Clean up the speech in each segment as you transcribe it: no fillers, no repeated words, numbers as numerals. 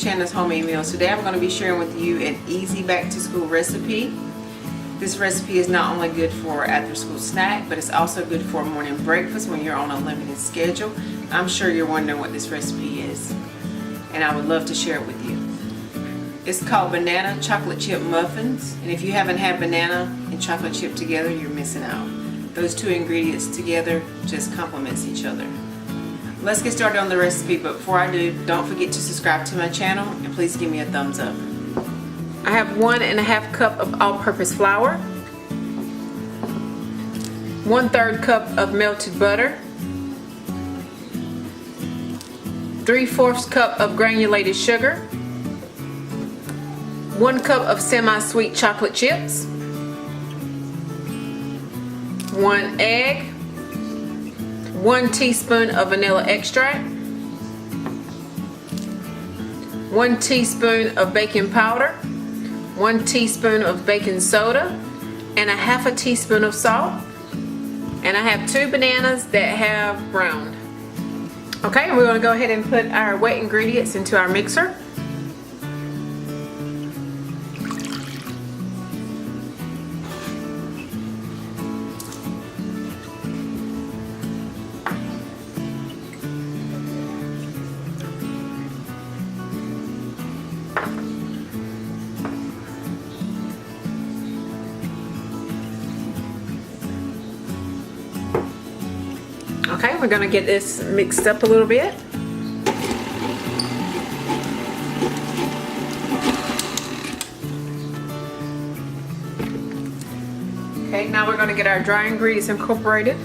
Chandler's Homemade Meals. Today I'm going to be sharing with you an easy back to school recipe. This recipe is not only good for after school snack, but it's also good for morning breakfast when you're on a limited schedule. I'm sure you're wondering what this recipe is, and I would love to share it with you. It's called banana chocolate chip muffins, and if you haven't had banana and chocolate chip together, you're missing out. Those two ingredients together just complements each other. Let's get started on the recipe, but before I do, don't forget to subscribe to my channel and please give me a thumbs up. I have 1½ cup of all-purpose flour, 1/3 cup of melted butter, 3/4 cup of granulated sugar, 1 cup of semi-sweet chocolate chips, 1 egg, 1 teaspoon of vanilla extract, 1 teaspoon of baking powder, 1 teaspoon of baking soda, and 1/2 teaspoon of salt. And I have 2 bananas that have browned. Okay, we're going to go ahead and put our wet ingredients into our mixer. Okay, we're going to get this mixed up a little bit. Okay, now we're going to get our dry ingredients incorporated.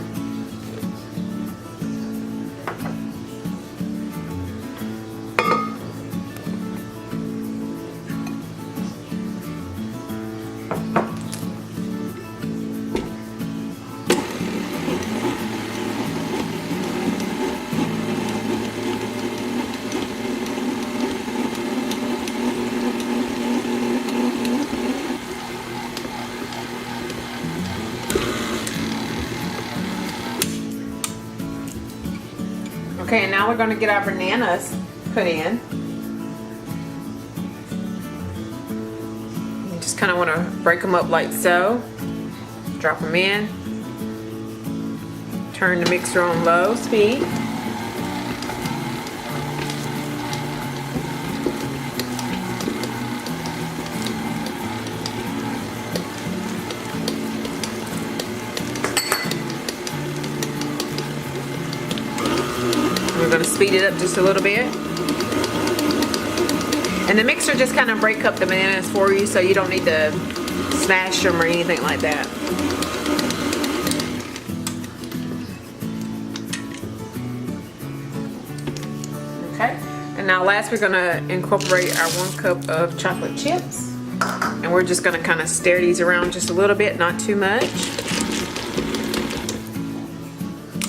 Okay, and now we're going to get our bananas put in. You just kind of want to break them up like so. Drop them in. Turn the mixer on low speed. We're going to speed it up just a little bit. And the mixer just kind of break up the bananas for you, so you don't need to smash them or anything like that. Okay, and now last we're going to incorporate our 1 cup of chocolate chips. And we're just going to kind of stir these around just a little bit, not too much.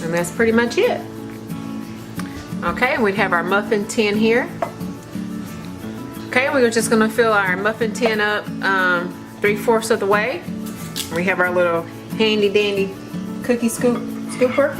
And that's pretty much it. Okay, and we have our muffin tin here. Okay, we're just going to fill our muffin tin up 3/4 of the way. We have our little handy dandy cookie scooper.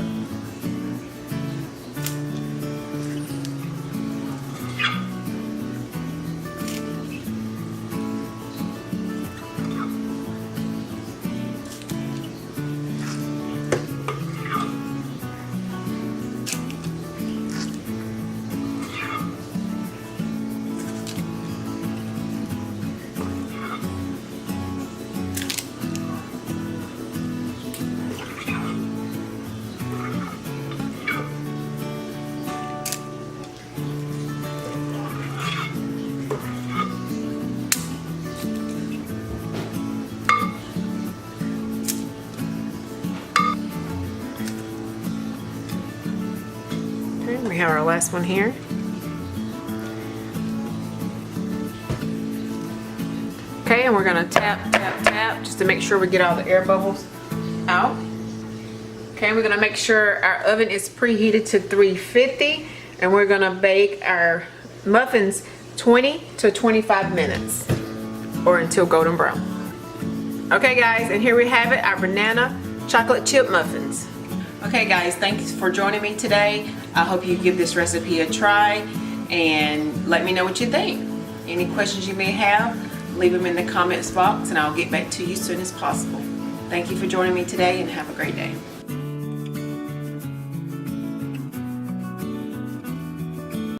We have our last one here. Okay, and we're going to tap, tap, tap just to make sure we get all the air bubbles out. Okay, we're going to make sure our oven is preheated to 350, and we're going to bake our muffins 20 to 25 minutes or until golden brown. Okay guys, and here we have it, our banana chocolate chip muffins. Okay guys, thanks for joining me today. I hope you give this recipe a try. and let me know what you think. Any questions you may have, leave them in the comments box and I'll get back to you as soon as possible. Thank you for joining me today and have a great day.